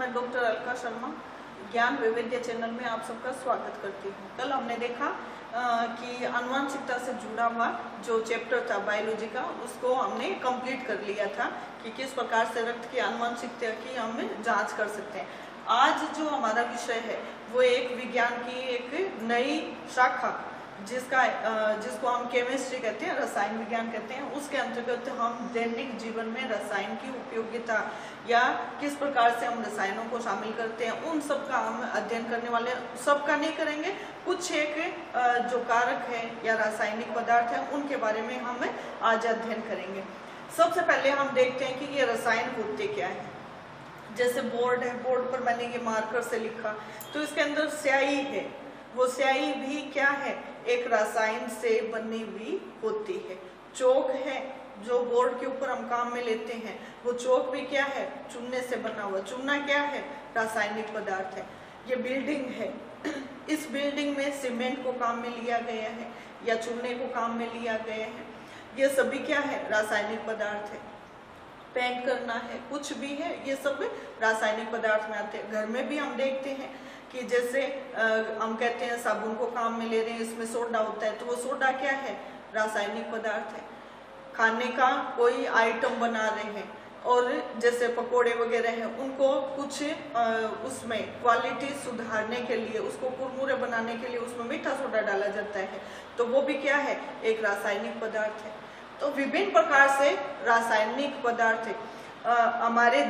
मैं डॉक्टर अलका शर्मा ज्ञान वैविध्य चैनल में आप सबका स्वागत करती हूँ। कल हमने देखा कि आनुवंशिकता से जुड़ा हुआ जो चैप्टर था बायोलॉजी का, उसको हमने कंप्लीट कर लिया था कि किस प्रकार से रक्त की आनुवंशिकता की हम जांच कर सकते हैं। आज जो हमारा विषय है वो एक विज्ञान की एक नई शाखा जिसको हम केमिस्ट्री कहते हैं, रसायन विज्ञान कहते हैं, उसके अंतर्गत हम दैनिक जीवन में रसायन की उपयोगिता या किस प्रकार से हम रसायनों को शामिल करते हैं उन सब का हम अध्ययन करने वाले हैं। सबका नहीं करेंगे, कुछ एक जो कारक है या रासायनिक पदार्थ है उनके बारे में हम आज अध्ययन करेंगे। सबसे पहले हम देखते हैं कि ये रसायन होते क्या है। जैसे बोर्ड है, बोर्ड पर मैंने ये मार्कर से लिखा तो इसके अंदर स्याही है। वो स्याही भी क्या है, एक रसायन से बनी हुई होती है। चौक है जो बोर्ड के ऊपर हम काम में लेते हैं, वो चौक भी क्या है, चूने से बना हुआ। चूना क्या है, रासायनिक पदार्थ है। ये बिल्डिंग है, इस बिल्डिंग में सीमेंट को काम में लिया गया है या चूने को काम में लिया गया है। ये सभी क्या है, रासायनिक पदार्थ है। पेंट करना है, कुछ भी है, ये सब रासायनिक पदार्थ में आते हैं। घर में भी हम देखते हैं कि जैसे हम कहते हैं साबुन को काम में ले रहे हैं, इसमें सोडा होता है, तो वो सोडा क्या है, रासायनिक पदार्थ है। खाने का कोई आइटम बना रहे हैं और जैसे पकोड़े वगैरह हैं, उनको कुछ उसमें क्वालिटी सुधारने के लिए, उसको कुरमुरे बनाने के लिए उसमें मीठा सोडा डाला जाता है, तो वो भी क्या है, एक रासायनिक पदार्थ है। तो विभिन्न प्रकार से रासायनिक पदार्थ हमारे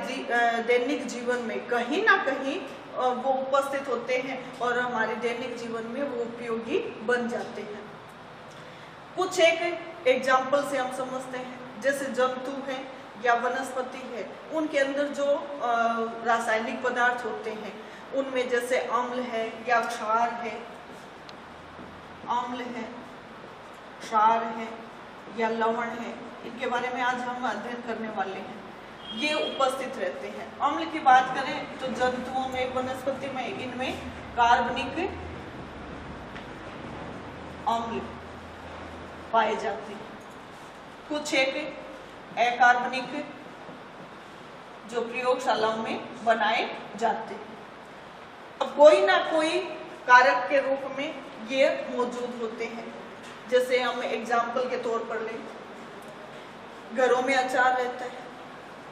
दैनिक जीवन में कहीं ना कहीं वो उपस्थित होते हैं और हमारे दैनिक जीवन में वो उपयोगी बन जाते हैं। कुछ एक एग्जाम्पल से हम समझते हैं, जैसे जंतु है या वनस्पति है, उनके अंदर जो रासायनिक पदार्थ होते हैं उनमें जैसे अम्ल है या क्षार है, अम्ल है, क्षार है या लवण है, इनके बारे में आज हम अध्ययन करने वाले हैं। ये उपस्थित रहते हैं। अम्ल की बात करें तो जंतुओं में, वनस्पति में, इनमें कार्बनिक अम्ल पाए जाते हैं। कुछ एक अकार्बनिक जो प्रयोगशालाओं में बनाए जाते हैं। अब कोई ना कोई कारक के रूप में ये मौजूद होते हैं। जैसे हम एग्जाम्पल के तौर पर लें, घरों में अचार रहता है,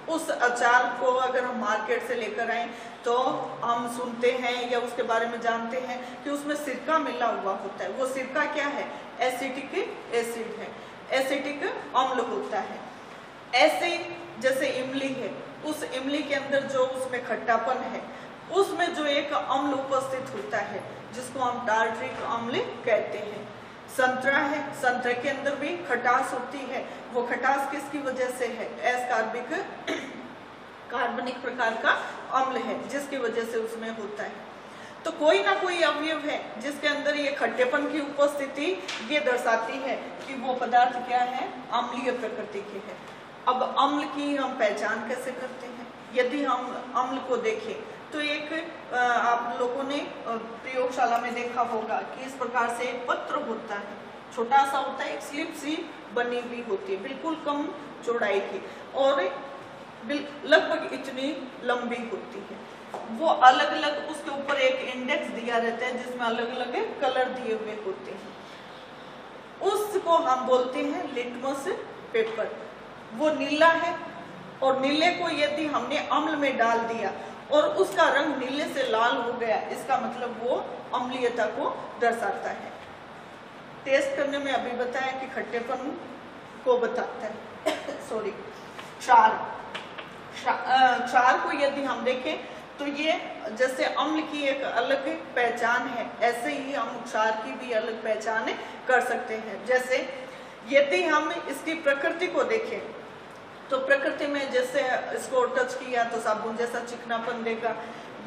उस अचार को अगर हम मार्केट से लेकर आए तो हम सुनते हैं या उसके बारे में जानते हैं कि उसमें सिरका मिला हुआ होता है। वो सिरका क्या है, एसिटिक एसिड है, एसिटिक अम्ल होता है। ऐसे जैसे इमली है, उस इमली के अंदर जो उसमें खट्टापन है, उसमें जो एक अम्ल उपस्थित होता है जिसको हम टार्ट्रिक अम्ल कहते हैं। संतरा है, संतरे के अंदर भी खटास होती है। वो खटास किसकी वजह से है, कार्बनिक प्रकार का अम्ल है जिसकी वजह से उसमें होता है। तो कोई ना कोई अवयव है जिसके अंदर ये खट्टेपन की उपस्थिति ये दर्शाती है कि वो पदार्थ क्या है, अम्लीय प्रकृति के है। अब अम्ल की हम पहचान कैसे करते हैं? यदि हम अम्ल को देखें तो एक आप लोगों ने प्रयोगशाला में देखा होगा कि इस प्रकार से एक पत्र होता है, छोटा सा होता है, एक स्लिप सी बनी हुई होती है, बिल्कुल कम चौड़ाई की और लगभग इतनी लंबी होती है। वो अलग अलग, उसके ऊपर एक इंडेक्स दिया रहता है जिसमें अलग अलग कलर दिए हुए होते हैं। उसको हम बोलते हैं लिटमस पेपर। वो नीला है और नीले को यदि हमने अम्ल में डाल दिया और उसका रंग नीले से लाल हो गया, इसका मतलब वो अम्लीयता को दर्शाता है। टेस्ट करने में अभी बताया कि खट्टेपन को बताता है। सॉरी, क्षार को यदि हम देखें तो ये जैसे अम्ल की एक अलग पहचान है, ऐसे ही हम क्षार की भी अलग पहचान कर सकते हैं। जैसे यदि हम इसकी प्रकृति को देखें तो प्रकृति में जैसे इसको टच किया तो साबुन जैसा चिकनापन देगा,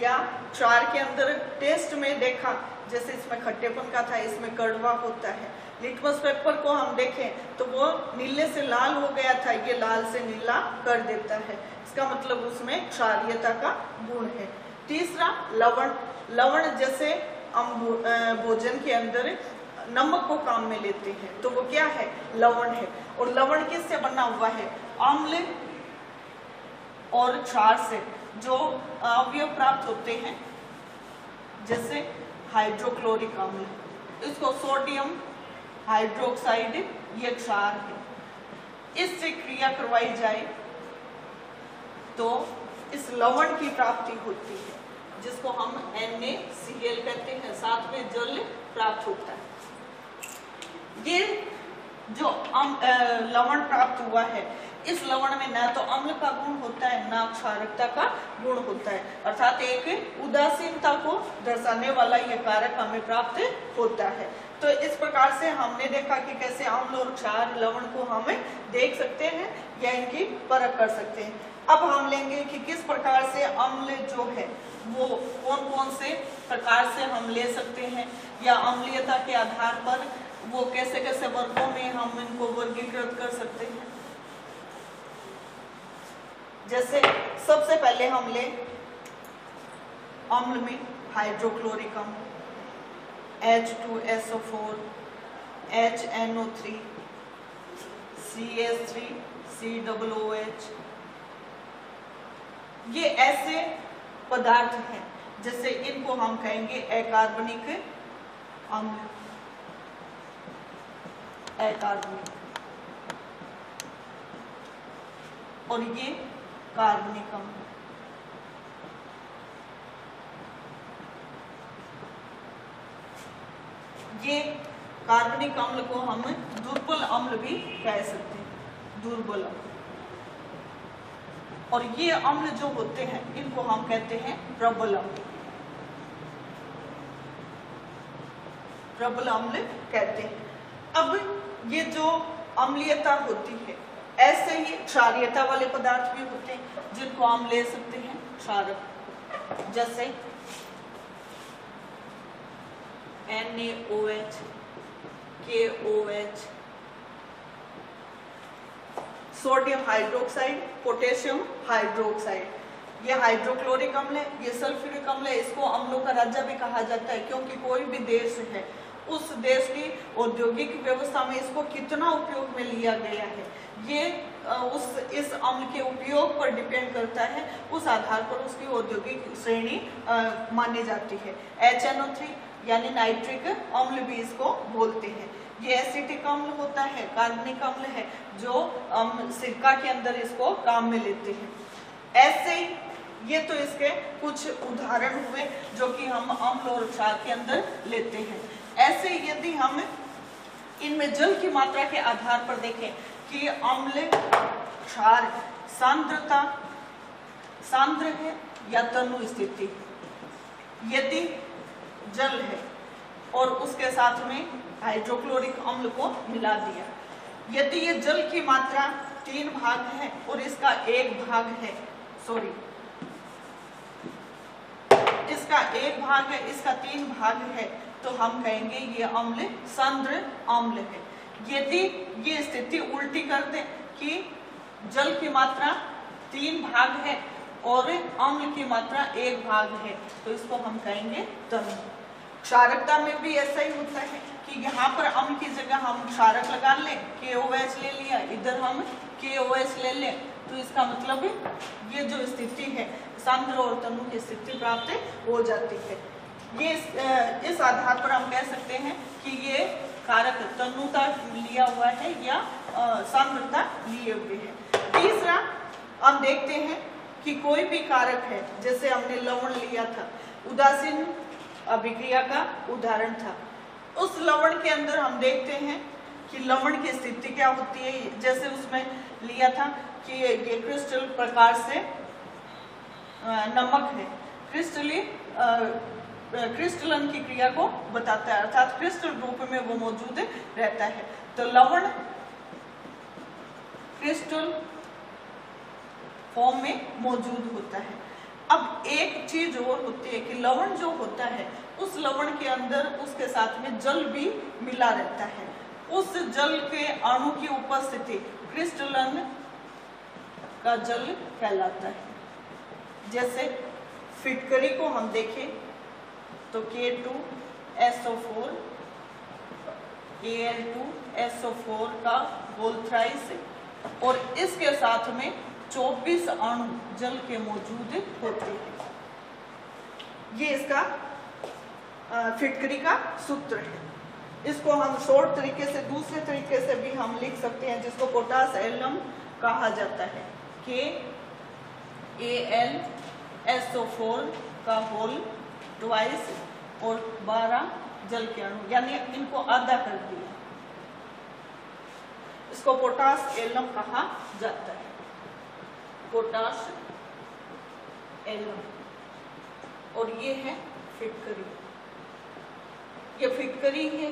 या क्षार के अंदर टेस्ट में देखा जैसे इसमें खट्टेपन का था, इसमें कड़वा होता है। लिटमस पेपर को हम देखें तो वो नीले से लाल हो गया था, ये लाल से नीला कर देता है, इसका मतलब उसमें क्षारीयता का गुण है। तीसरा लवण। लवण जैसे हम भोजन के अंदर नमक को काम में लेते हैं तो वो क्या है, लवण है। और लवण किससे बना हुआ है, अम्ल और क्षार से। जो अवयव प्राप्त होते हैं, जैसे हाइड्रोक्लोरिक अम्ल, इसको सोडियम हाइड्रोक्साइड ये क्षार है, इससे क्रिया करवाई जाए तो इस लवण की प्राप्ति होती है, जिसको हम NaCl कहते हैं, साथ में जल प्राप्त होता है। ये जो लवण प्राप्त हुआ है, इस लवण में न तो अम्ल का गुण होता है, न क्षारकता का गुण होता है, अर्थात एक उदासीनता को दर्शाने वाला यह कारक हमें प्राप्त होता है। तो इस प्रकार से हमने देखा कि कैसे अम्ल और क्षार लवण को हम देख सकते हैं या इनकी परख कर सकते हैं। अब हम लेंगे कि किस प्रकार से अम्ल जो है वो कौन कौन से प्रकार से हम ले सकते हैं, या अम्लीयता के आधार पर वो कैसे कैसे वर्गों में हम इनको वर्गीकृत कर सकते हैं। जैसे सबसे पहले हम ले अम्ल में हाइड्रोक्लोरिक अम्ल H2SO4 HNO3 CH3 COOH, ये ऐसे पदार्थ हैं जैसे इनको हम कहेंगे अकार्बनिक अम्ल, अकार्बनिक, और ये कार्बनिक अम्ल। ये कार्बनिक अम्ल को हम दुर्बल अम्ल भी कह सकते हैं, दुर्बल अम्ल। और ये अम्ल जो होते हैं इनको हम कहते हैं प्रबल अम्ल, प्रबल अम्ल कहते हैं। अब ये जो अम्लीयता होती है, ऐसे ही क्षारीयता वाले पदार्थ भी होते हैं जिनको हम ले सकते हैं क्षारक, जैसे NaOH, KOH, sodium hydroxide, potassium hydroxide. ये हाइड्रोक्लोरिक अम्ल है, ये सल्फ्यूरिक अम्ल है। इसको अम्लों का राजा भी कहा जाता है, क्योंकि कोई भी देश है उस देश की औद्योगिक व्यवस्था में इसको कितना उपयोग में लिया गया है, ये इस अम्ल के उपयोग पर डिपेंड करता है, उस आधार पर उसकी औद्योगिक श्रेणी मानी जाती है। HNO3 यानी नाइट्रिक अम्ल भी इसको बोलते हैं। ये एसिटिक अम्ल होता है, कार्बनिक अम्ल है, जो सिरका के अंदर इसको काम में लेते हैं। ऐसे ही ये तो इसके कुछ उदाहरण हुए जो कि हम अम्ल और क्षार के अंदर लेते हैं। ऐसे यदि हम इनमें जल की मात्रा के आधार पर देखें कि अम्ल क्षार सांद्रता सांद्र है या तनु स्थिति, यदि जल है और उसके साथ में हाइड्रोक्लोरिक अम्ल को मिला दिया, यदि ये जल की मात्रा 3 भाग है और इसका 1 भाग है, इसका 1 भाग है, इसका 3 भाग है, तो हम कहेंगे ये अम्ल सांद्र अम्ल है। यदि ये स्थिति उल्टी कर दे कि जल की मात्रा 3 भाग है और अम्ल की मात्रा 1 भाग है, तो इसको हम कहेंगे तनु। क्षारकता में भी ऐसा ही होता है कि यहाँ पर अम्ल की जगह हम क्षारक लगा लें, KOH ले लिया, इधर हम KOH ले लें, तो इसका मतलब ये जो स्थिति है सांद्र और तनु की स्थिति प्राप्त हो जाती है। ये इस आधार पर हम कह सकते हैं कि ये कारक तनुता लिया हुआ है या सांद्रता लिए हुए है। तीसरा हम देखते हैं कि कोई भी कारक है, जैसे हमने लवण लिया था, उदासीन अभिक्रिया का उदाहरण था। उस लवण के अंदर हम देखते हैं कि लवण की स्थिति क्या होती है। जैसे उसमें लिया था कि ये क्रिस्टल प्रकार से नमक है, क्रिस्टलन की क्रिया को बताता है, अर्थात क्रिस्टल रूप में वो मौजूद रहता है। तो लवण क्रिस्टल फॉर्म में मौजूद होता है। अब एक चीज और होती है कि लवण जो होता है, उस लवण के अंदर उसके साथ में जल भी मिला रहता है। उस जल के अणु की उपस्थिति क्रिस्टलन का जल कहलाता है। जैसे फिटकरी को हम देखें तो K2SO4 Al2SO4 का होल थ्राइस और इसके साथ में 24 अणु जल के मौजूद होते हैं। ये इसका फिटकरी का सूत्र है। इसको हम शॉर्ट तरीके से, दूसरे तरीके से भी हम लिख सकते हैं, जिसको पोटास एल्युम कहा जाता है। KAlSO4 का होल ट्वाइस और 12 जल के अणु, यानी इनको आधा कर दिया, इसको पोटास एल्युम कहा जाता है। पोटास एल्युम। और ये है फिटकरी, ये फिटकरी है।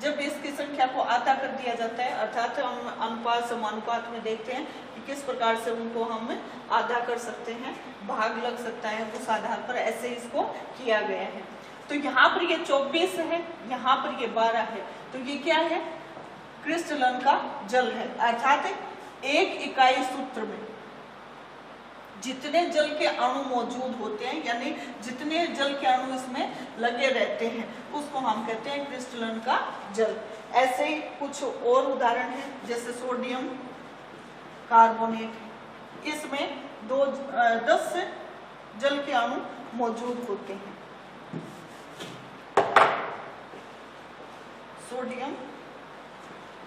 जब इसकी संख्या को आधा कर दिया जाता है, अर्थात हम अनुपात समानुपात में देखते हैं कि किस प्रकार से उनको हम आधा कर सकते हैं, भाग लग सकता है, उस आधार पर ऐसे इसको किया गया है। तो यहाँ पर ये 24 है, यहाँ पर ये 12 है, तो ये क्या है? क्रिस्टलन का जल है। अर्थात एक इकाई सूत्र में जितने जल के अणु मौजूद होते हैं, यानी जितने जल के अणु इसमें लगे रहते हैं, उसको हम कहते हैं क्रिस्टलन का जल। ऐसे ही कुछ और उदाहरण हैं, जैसे सोडियम कार्बोनेट, इसमें 10 जल के अणु मौजूद होते हैं। सोडियम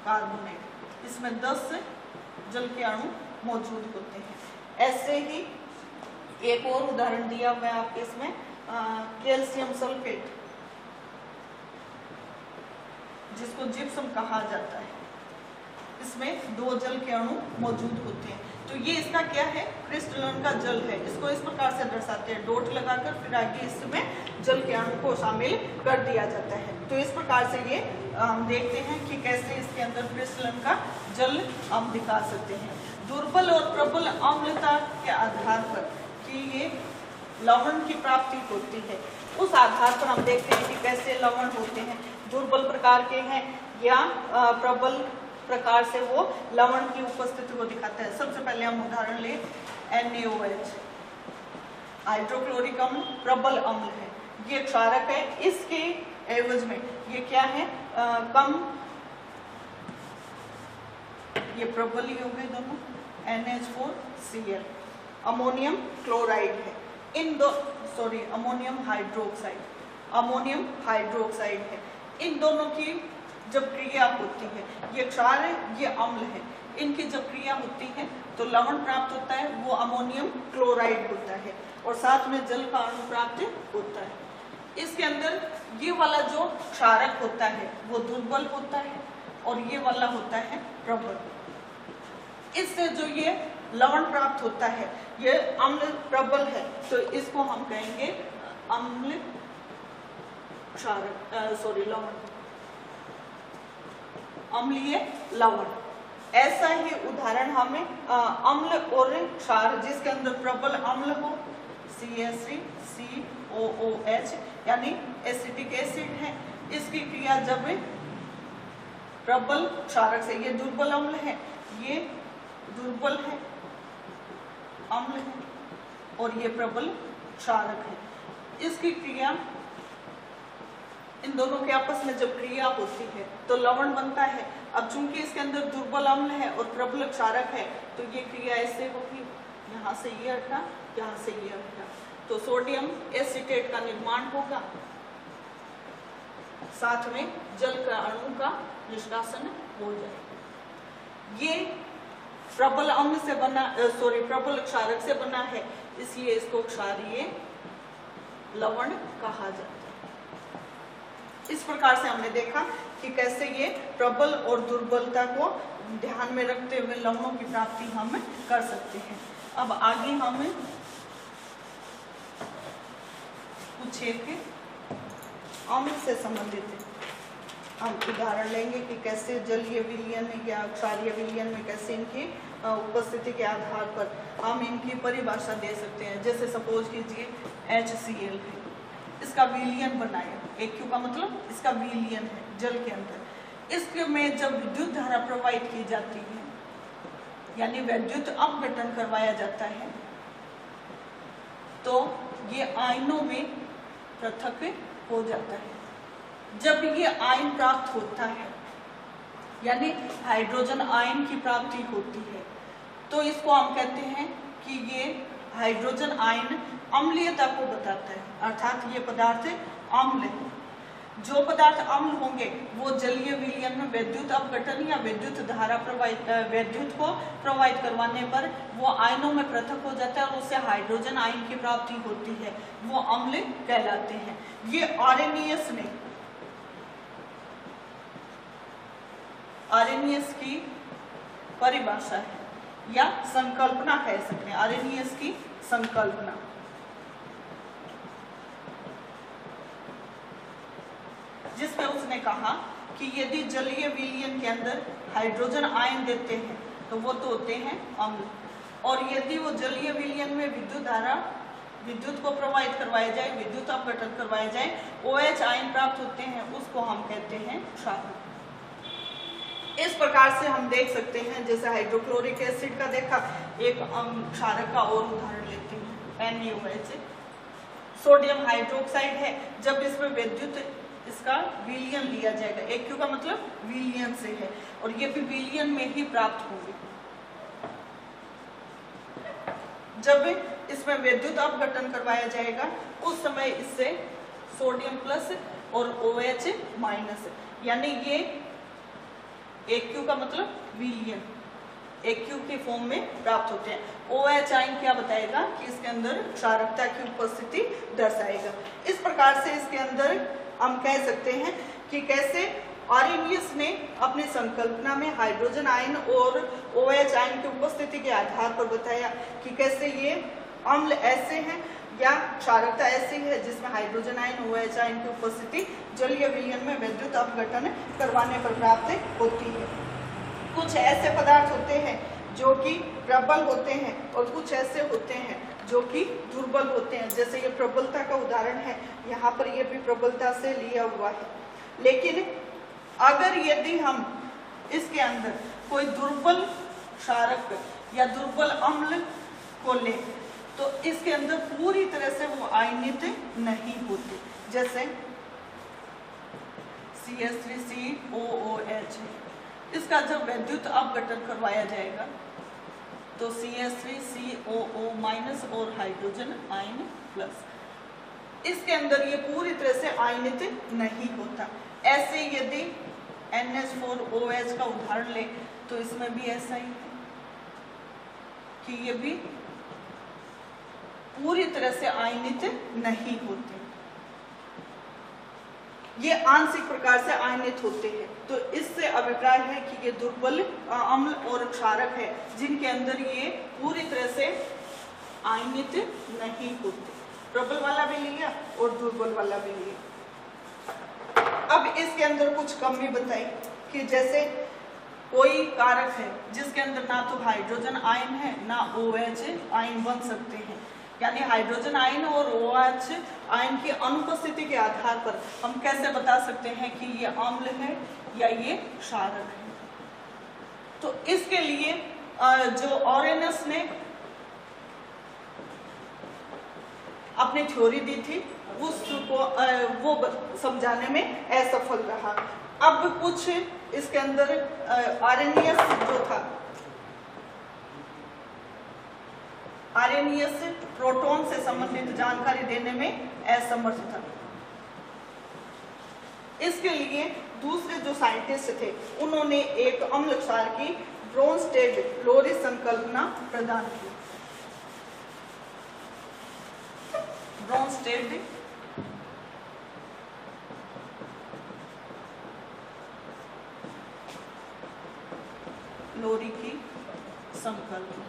कार्बोनेट, इसमें 10 जल के अणु मौजूद होते हैं। ऐसे ही एक और उदाहरण दिया हुआ है आपके इसमें, कैल्शियम सल्फेट, जिसको जिप्सम कहा जाता है, इसमें 2 जल के अणु मौजूद होते हैं। तो ये इसका क्या है? क्रिस्टलन का जल है। इसको इस प्रकार से दर्शाते हैं, डॉट लगाकर, फिर आगे इसमें जल के अणु को शामिल कर दिया जाता है। तो इस प्रकार से ये हम देखते हैं कि कैसे इसके अंदर क्रिस्टलन का जल हम दिखा सकते हैं। दुर्बल और प्रबल अम्लता के आधार पर कि ये लवण की प्राप्ति होती है, उस आधार पर हम देखते हैं कि कैसे लवण होते हैं, दुर्बल प्रकार के हैं या प्रबल प्रकार से वो लवण की उपस्थिति को दिखाता है। सबसे पहले हम उदाहरण ले NaOH, हाइड्रोक्लोरिक अम्ल प्रबल अम्ल है, ये क्षारक है। इसके एवज में ये क्या है? कम, ये प्रबल ही हो गए दोनों, NH4Cl। अमोनियम क्लोराइड है, अमोनियम हाइड्रोक्साइड, अमोनियम हाइड्रोक्साइड है। इन दोनों की जब क्रिया होती है, ये क्षार है, ये अम्ल है, इनकी जब क्रिया होती है तो लवण प्राप्त होता है, वो अमोनियम क्लोराइड होता है, और साथ में जल का अणु प्राप्त होता है। इसके अंदर ये वाला जो क्षारक होता है वो दुर्बल होता है, और ये वाला होता है प्रबल। इससे जो ये लवण प्राप्त होता है, ये अम्ल प्रबल है, तो इसको हम कहेंगे अम्ल क्षारक, लवण, अम्लीय लवण। ऐसा ही उदाहरण हमें अम्ल और क्षार, जिसके अंदर प्रबल अम्ल हो, CH3COOH, यानी एसिटिक एसिड है, इसकी क्रिया जब प्रबल क्षारक से, ये दुर्बल अम्ल है, ये दुर्बल है अम्ल है, और ये प्रबल क्षारक है, इसकी क्रिया, इन दोनों के आपस में जब क्रिया होती है तो लवण बनता है। अब चूंकि इसके अंदर दुर्बल अम्ल है और प्रबल क्षारक है, तो ये क्रिया ऐसे होगी, यहाँ से ये हटा, यहाँ से ये हटा, तो सोडियम एसीटेट का निर्माण होगा, साथ में जल का अणु का निष्कासन हो जाएगा। ये प्रबल अम्ल से बना, प्रबल क्षारक से बना है, इसलिए इसको क्षारीय लवण कहा जाता है। इस प्रकार से हमने देखा कि कैसे ये प्रबल और दुर्बलता को ध्यान में रखते हुए लवणों की प्राप्ति हम कर सकते हैं। अब आगे हम कुछ एक अम्ल से संबंधित हम उदाहरण लेंगे कि कैसे जलीय विलयन या क्षारीय विलयन में कैसे इनकी उपस्थिति के आधार पर हम इनकी परिभाषा दे सकते हैं। जैसे सपोज कीजिए HCl है, इसका विलयन बनाया, AQ का मतलब इसका विलयन है जल के अंदर, इसके में जब विद्युत धारा प्रवाहित की जाती है, यानी विद्युत अपघटन करवाया जाता है, तो ये आयनों में पृथक हो जाता है। जब ये आयन प्राप्त होता है, यानी हाइड्रोजन आयन की प्राप्ति होती है। तो इसको हम कहते हैं कि ये हाइड्रोजन आयन अम्लीयता को बताता है, अर्थात ये पदार्थ अम्ल है। जो पदार्थ अम्ल होंगे वो जलीय विलयन में विद्युत अपघटन या विद्युत धारा विद्युत को प्रवाहित करवाने पर वो आयनों में पृथक हो जाता है और उससे हाइड्रोजन आयन की प्राप्ति होती है, वो अम्ल कहलाते हैं। ये आर्रेनियस की परिभाषा है या संकल्पना कह सकते हैं, आर्रेनियस की संकल्पना। जिसमें उसने कहा कि यदि जलीय विलयन के अंदर हाइड्रोजन आयन देते हैं तो वो तो होते हैं अम्ल, और यदि वो जलीय विलयन में विद्युत को प्रवाहित करवाया जाए, विद्युत अपघटन करवाया जाए, OH आयन प्राप्त होते हैं, उसको हम कहते हैं क्षारक। इस प्रकार से हम देख सकते हैं, जैसे हाइड्रोक्लोरिक एसिड का देखा, एक क्षारक का और उदाहरण लेते हैं NaOH। सोडियम हाइड्रोक्साइड है, जब इसमें विद्युत इसका विलयन लिया जाएगा, AQ का मतलब विलयन से है, और ये भी विलयन में ही प्राप्त होंगे। जब इसमें विद्युत अपघटन करवाया जाएगा उस समय इससे सोडियम प्लस और OH माइनस, यानी ये AQ का मतलब विलयन, AQ के फॉर्म में प्राप्त होते हैं। OH आयन क्या बताएगा कि इसके अंदर क्षारकता की उपस्थिति दर्शाएगा। इस प्रकार से इसके अंदर हम कह सकते हैं कि कैसे आर्रेनियस ने अपनी संकल्पना में हाइड्रोजन आयन और OH आयन की उपस्थिति के आधार पर बताया कि कैसे ये अम्ल ऐसे हैं या क्षारकता ऐसी है जिसमें हाइड्रोजन आयन OH आयन की उपस्थिति जलीय विलयन में विद्युत अपघटन करवाने पर प्राप्त होती है। कुछ ऐसे पदार्थ होते हैं जो कि प्रबल होते हैं और कुछ ऐसे होते हैं जो कि दुर्बल होते हैं। जैसे ये प्रबलता का उदाहरण है, यहाँ पर ये भी प्रबलता से लिया हुआ है। लेकिन अगर यदि हम इसके अंदर कोई दुर्बल क्षारक या दुर्बल अम्ल को लें तो इसके अंदर पूरी तरह से वो आयनित नहीं होते। जैसे CH3COOH, इसका जब विद्युत अपघटन करवाया जाएगा तो CH3COO माइनस और हाइड्रोजन आयन प्लस, इसके अंदर ये पूरी तरह से आयनित नहीं होता। ऐसे यदि NH4OH का उदाहरण ले तो इसमें भी ऐसा ही है कि ये भी पूरी तरह से आयनित नहीं होते, ये आंशिक प्रकार से आयनित होते हैं। तो इससे अभिप्राय है कि ये दुर्बल अम्ल और क्षारक है जिनके अंदर ये पूरी तरह से आयनित नहीं होते। प्रबल वाला भी लिया और दुर्बल वाला भी लिया। अब इसके अंदर कुछ कमी बताई कि जैसे कोई कारक है जिसके अंदर ना तो हाइड्रोजन आयन है ना OH आयन बन सकते हैं, यानी हाइड्रोजन आयन और OH आयन की अनुपस्थिति के आधार पर हम कैसे बता सकते हैं कि ये अम्ल है या ये क्षारक है। तो इसके लिए जो आर्रेनियस ने अपनी थ्योरी दी थी उसको वो समझाने में असफल रहा। अब कुछ इसके अंदर आर्रेनियस जो था, आर्रेनियस प्रोटॉन से संबंधित जानकारी देने में असमर्थ था। इसके लिए दूसरे जो साइंटिस्ट थे उन्होंने एक अम्ल क्षार की ब्रोंस्टेड लोरिस संकल्पना प्रदान की। ब्रोंस्टेड लोरी की संकल्पना।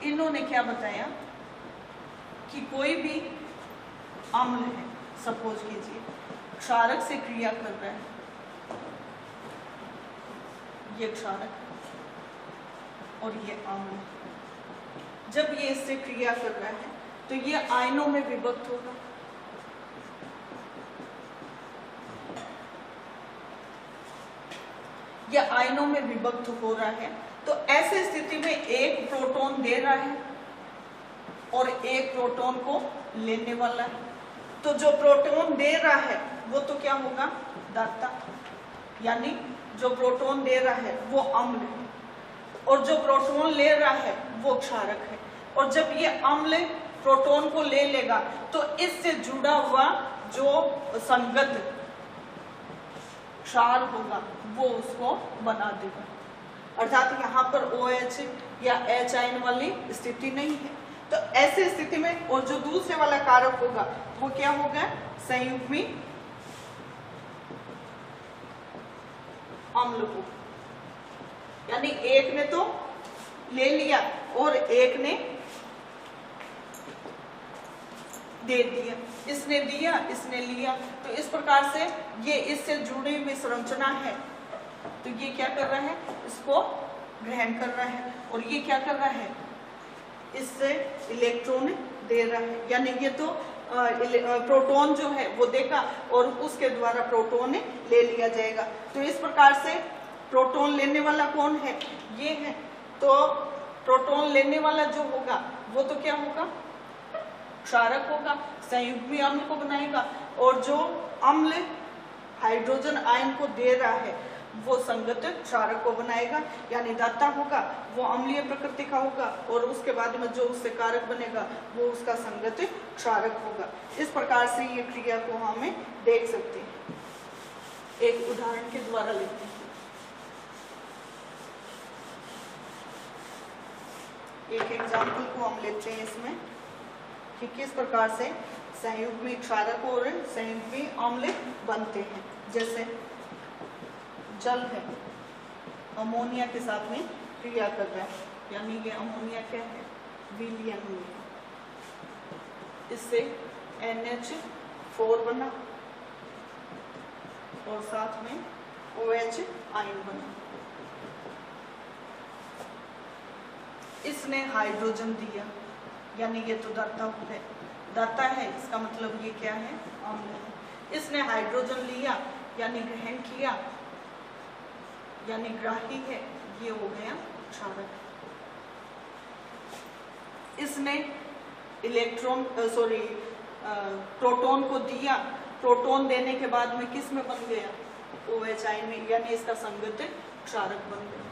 इन्होंने क्या बताया कि कोई भी अम्ल है, सपोज कीजिए क्षारक से क्रिया कर रहा है, ये क्षारक और ये अम्ल, जब ये इससे क्रिया कर रहा है तो ये आयनों में विभक्त होगा। यह आयनों में विभक्त हो रहा है, तो ऐसे स्थिति में एक प्रोटॉन दे रहा है और एक प्रोटॉन को लेने वाला है। तो जो प्रोटॉन दे रहा है वो तो क्या होगा, दाता, यानी जो प्रोटॉन दे रहा है वो अम्ल है, और जो प्रोटॉन ले रहा है वो क्षारक है। और जब ये अम्ल प्रोटॉन को ले लेगा तो इससे जुड़ा हुआ जो संगत क्षार होगा वो उसको बना देगा। अर्थात यहाँ पर OH या H आयन वाली स्थिति नहीं है। तो ऐसे स्थिति में और जो दूसरे वाला कारक होगा वो क्या होगा, संयुग्मी अम्ल को, यानी एक ने तो ले लिया और एक ने दे दिया, इसने दिया इसने लिया। तो इस प्रकार से ये इससे जुड़ी हुई संरचना है। तो ये क्या कर रहा है, इसको ग्रहण कर रहा है, और ये क्या कर रहा है, इससे इलेक्ट्रॉन दे रहा है। यानी ये तो प्रोटॉन जो है वो देगा और उसके द्वारा प्रोटॉन ले लिया जाएगा। तो इस प्रकार से प्रोटॉन लेने वाला कौन है, ये है। तो प्रोटॉन लेने वाला जो होगा वो तो क्या होगा, क्षारक होगा, संयुग्मी अम्ल को बनाएगा। और जो अम्ल हाइड्रोजन आयन को दे रहा है वो संगत क्षारक को बनाएगा, यानी दाता होगा वो अम्लीय प्रकृति का होगा, और उसके बाद में जो उससे कारक बनेगा वो उसका संगत क्षारक होगा। इस प्रकार से ये क्रिया को हमें देख सकते हैं। एक उदाहरण के द्वारा लेते हैं। एक एग्जाम्पल को हम लेते हैं इसमें कि किस प्रकार से संयुग्मी क्षारक और संयुग्मी अम्ल बनते हैं। जैसे जल है, अमोनिया के साथ में क्रिया कर रहा है, यानी ये अमोनिया क्या है, विलयन हुई, इससे NH4 बना और साथ में OH आयन बना। इसने हाइड्रोजन दिया, यानी ये तो दाता है, दाता है, इसका मतलब ये क्या है, अम्ल है। इसने हाइड्रोजन लिया यानी ग्रहण किया, यानी ग्राही है, ये हो गया क्षारक। इसने प्रोटॉन को दिया, प्रोटॉन देने के बाद में किस में बन गया, OH आयन में, यानी इसका संगत क्षारक बन गया,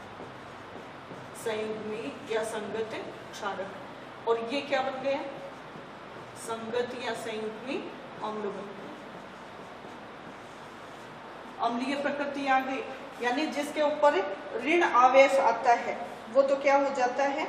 संयुग्मी या संगत क्षारक। और ये क्या बन गया, संगत या संयुग्मी अम्ल बन गया। अम्लीय प्रकृति आ गई, यानी जिसके ऊपर ऋण आवेश आता है वो तो क्या हो जाता है,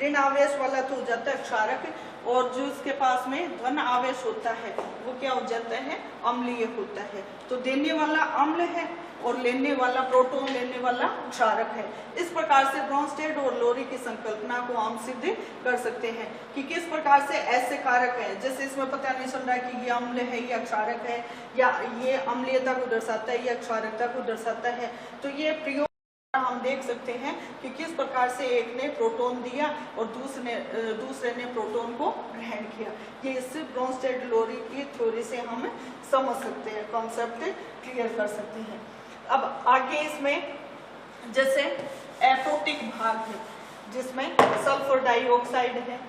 ऋण आवेश वाला तो हो जाता है क्षारक, और जो उसके पास में धन आवेश होता है वो क्या हो जाता है, अम्लीय होता है। तो देने वाला अम्ल है और लेने वाला, प्रोटॉन लेने वाला क्षारक है। इस प्रकार से ब्रोंस्टेड और लोरी की संकल्पना को हम सिद्ध कर सकते हैं कि किस प्रकार से ऐसे कारक हैं, जैसे इसमें पता नहीं चल रहा है कि ये अम्ल है या क्षारक है, या ये अम्लीयता को दर्शाता है या क्षारकता को दर्शाता है। तो ये प्रयोग हम देख सकते हैं कि किस प्रकार से एक ने प्रोटॉन दिया और दूसरे ने प्रोटॉन को ग्रहण किया। ये इससे ब्रोंस्टेड लोरी की थ्योरी से हम समझ सकते हैं, कॉन्सेप्ट क्लियर कर सकते हैं। अब आगे इसमें जैसे एप्रोटिक भाग है जिसमें सल्फर डाइऑक्साइड है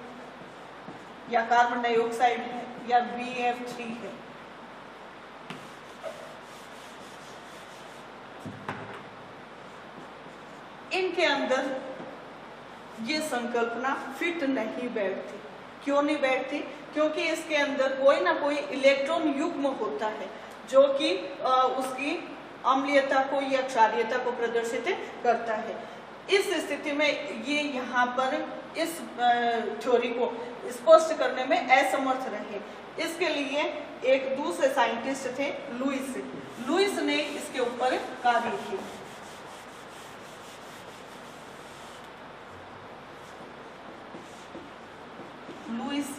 या कार्बन डाइऑक्साइड है या BF3 है। इनके अंदर ये संकल्पना फिट नहीं बैठती। क्यों नहीं बैठती? क्योंकि इसके अंदर कोई ना कोई इलेक्ट्रॉन युग्म होता है जो कि उसकी अम्लीयता को या क्षारीयता को प्रदर्शित करता है। इस स्थिति में ये यहाँ पर इस थ्योरी को स्पष्ट करने में असमर्थ रहे। इसके लिए एक दूसरे साइंटिस्ट थे, लुईस ने इसके ऊपर कार्य किया। लुईस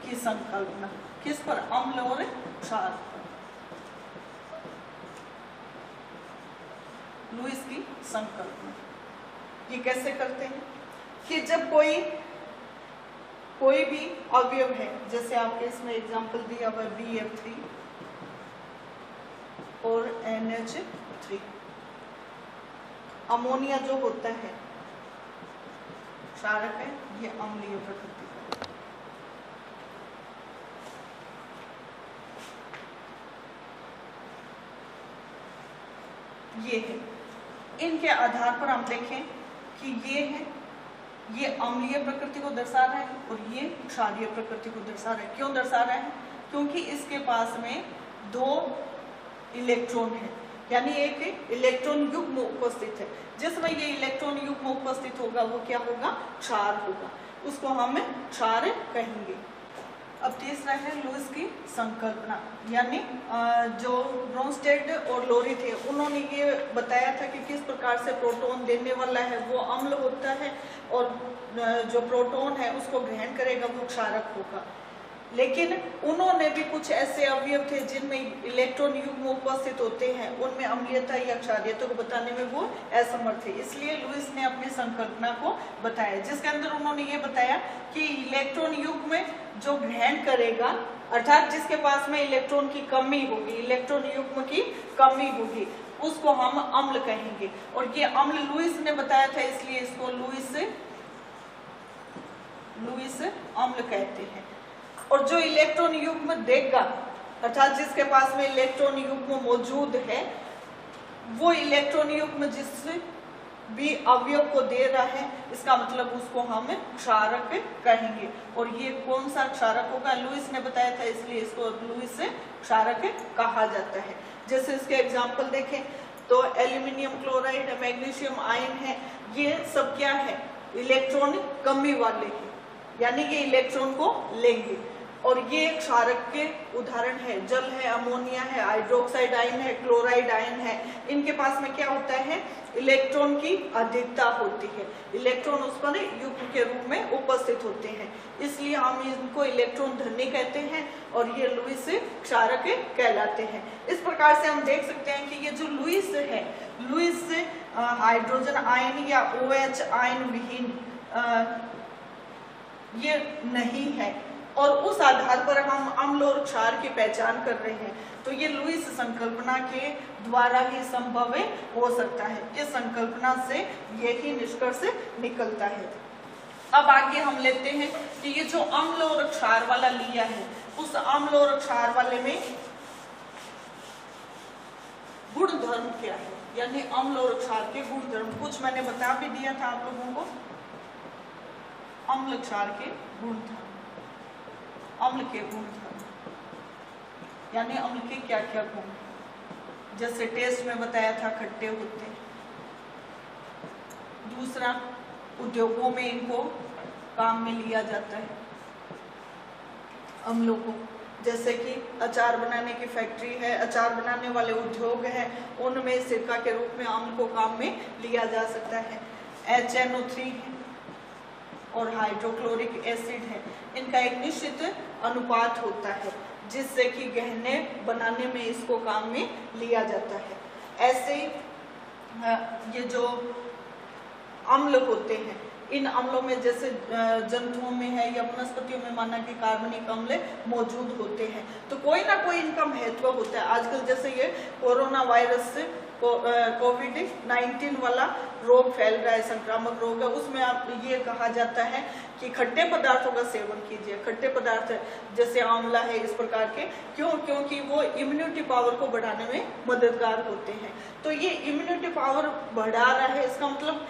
की संकल्पना किस पर, अम्ल और क्षार पर। लुईस की संकल्पना ये कैसे करते हैं कि जब कोई भी अवयव है, जैसे आपके इसमें एग्जांपल दिया हुआ BF3 और NH3, अमोनिया जो होता है क्षारक है, ये अम्लीय प्रकृति का। ये है। इनके आधार पर हम देखें कि ये है, ये अम्लीय प्रकृति को दर्शा रहा है और ये क्षारीय प्रकृति को दर्शा रहा है। क्यों दर्शा रहा है? क्योंकि इसके पास में 2 इलेक्ट्रॉन है, यानी एक इलेक्ट्रॉन युग्म उपस्थित है। जिसमें ये इलेक्ट्रॉन युग्म उपस्थित होगा वो क्या होगा? क्षार होगा, उसको हम क्षार कहेंगे। अब तीसरा है लुईस की संकल्पना, यानी जो ब्रोंस्टेड और लोरी थे उन्होंने ये बताया था कि किस प्रकार से प्रोटॉन देने वाला है वो अम्ल होता है और जो प्रोटॉन है उसको ग्रहण करेगा वो क्षारक होगा। लेकिन उन्होंने भी कुछ ऐसे अवयव थे जिनमें इलेक्ट्रॉन युग्म उपस्थित होते हैं, उनमें अम्लीयता या क्षारीयता को बताने में वो असमर्थ थे। इसलिए लुईस ने अपनी संकल्पना को बताया, जिसके अंदर उन्होंने ये बताया कि इलेक्ट्रॉन युग्म जो ग्रहण करेगा, अर्थात जिसके पास में इलेक्ट्रॉन की कमी होगी, इलेक्ट्रॉन युग्म की कमी होगी, उसको हम अम्ल कहेंगे। और ये अम्ल लुईस ने बताया था, इसलिए इसको लुईस अम्ल कहते हैं। और जो इलेक्ट्रॉन युग्म देगा, अर्थात जिसके पास में इलेक्ट्रॉन युग्म मौजूद है, वो इलेक्ट्रॉन युग्म जिस भी अवयव को दे रहा है, इसका मतलब उसको हम क्षारक कहेंगे। और ये कौन सा क्षारक होगा? लुईस ने बताया था, इसलिए इसको लुईस क्षारक कहा जाता है। जैसे इसके एग्जाम्पल देखें तो एल्यूमिनियम क्लोराइड, मैग्नीशियम आयन है, ये सब क्या है? इलेक्ट्रॉन कमी वाले हैं, यानी ये इलेक्ट्रॉन को लेंगे। और ये क्षारक के उदाहरण है, जल है, अमोनिया है, हाइड्रोक्साइड आयन है, क्लोराइड आयन है। इनके पास में क्या होता है? इलेक्ट्रॉन की अधिकता होती है, इलेक्ट्रॉन उस पर युग्म के रूप में उपस्थित होते हैं, इसलिए हम इनको इलेक्ट्रॉन धनी कहते हैं और ये लुईस क्षारक कहलाते हैं। इस प्रकार से हम देख सकते हैं कि ये जो लुईस है, लुईस हाइड्रोजन आयन या OH आयन विहीन ये नहीं है, और उस आधार पर हम अम्ल और क्षार की पहचान कर रहे हैं। तो ये लुईस संकल्पना के द्वारा ही संभव हो सकता है। इस संकल्पना से यही निष्कर्ष निकलता है। अब आगे हम लेते हैं कि ये जो अम्ल और क्षार वाला लिया है, उस अम्ल और क्षार वाले में गुण धर्म क्या है, यानी अम्ल और क्षार के गुण धर्म। कुछ मैंने बता भी दिया था आप लोगों को, अम्ल क्षार के गुण धर्म, अम्ल के गुण धर्म, यानी अम्ल के क्या क्या गुण। जैसे टेस्ट में बताया था, खट्टे होते हैं। दूसरा, उद्योगों में इनको काम में लिया जाता है अम्लों को, जैसे कि अचार बनाने की फैक्ट्री है, अचार बनाने वाले उद्योग हैं, उनमें सिरका के रूप में अम्ल को काम में लिया जा सकता है। HNO3 है और हाइड्रोक्लोरिक एसिड है, इनका एक निश्चित अनुपात होता है जिससे कि गहने बनाने में इसको काम में लिया जाता है। ऐसे ये जो अम्ल होते हैं, इन अम्लों में जैसे जंतुओं में है या वनस्पतियों में माना कि कार्बनिक अम्ल मौजूद होते हैं, तो कोई ना कोई इनका महत्व होता है। आजकल जैसे ये कोरोना वायरस से COVID-19 वाला रोग फैल रहा है, संक्रामक रोग है, उसमें आप ये कहा जाता है कि खट्टे पदार्थों का सेवन कीजिए। खट्टे पदार्थ जैसे आंवला है, इस प्रकार के, क्योंकि वो इम्यूनिटी पावर को बढ़ाने में मददगार होते हैं। तो ये इम्यूनिटी पावर बढ़ा रहा है, इसका मतलब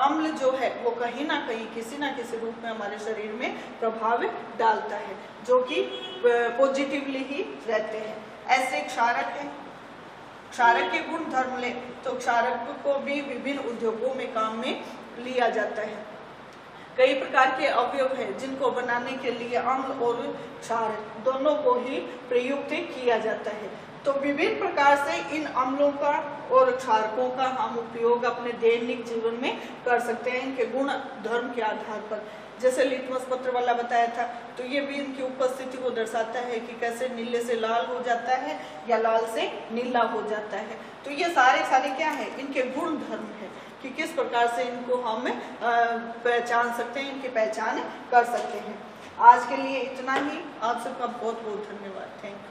अम्ल जो है वो कहीं ना कहीं किसी ना किसी रूप में हमारे शरीर में प्रभाव डालता है, जो कि पॉजिटिवली ही रहते हैं। ऐसे क्षारक है, क्षारक के गुण धर्म ले तो क्षारक को भी विभिन्न उद्योगों में काम में लिया जाता है। कई प्रकार के अवयव हैं जिनको बनाने के लिए अम्ल और क्षार दोनों को ही प्रयुक्त किया जाता है। तो विभिन्न प्रकार से इन अम्लों का और क्षारकों का हम उपयोग अपने दैनिक जीवन में कर सकते हैं, इनके गुण धर्म के आधार पर। जैसे लिटमस पत्र वाला बताया था, तो ये भी इनकी उपस्थिति को दर्शाता है कि कैसे नीले से लाल हो जाता है या लाल से नीला हो जाता है। तो ये सारे क्या है, इनके गुण धर्म है कि किस प्रकार से इनको हम पहचान सकते हैं, इनकी पहचान कर सकते हैं। आज के लिए इतना ही। आप सबका बहुत बहुत धन्यवाद। Thank you.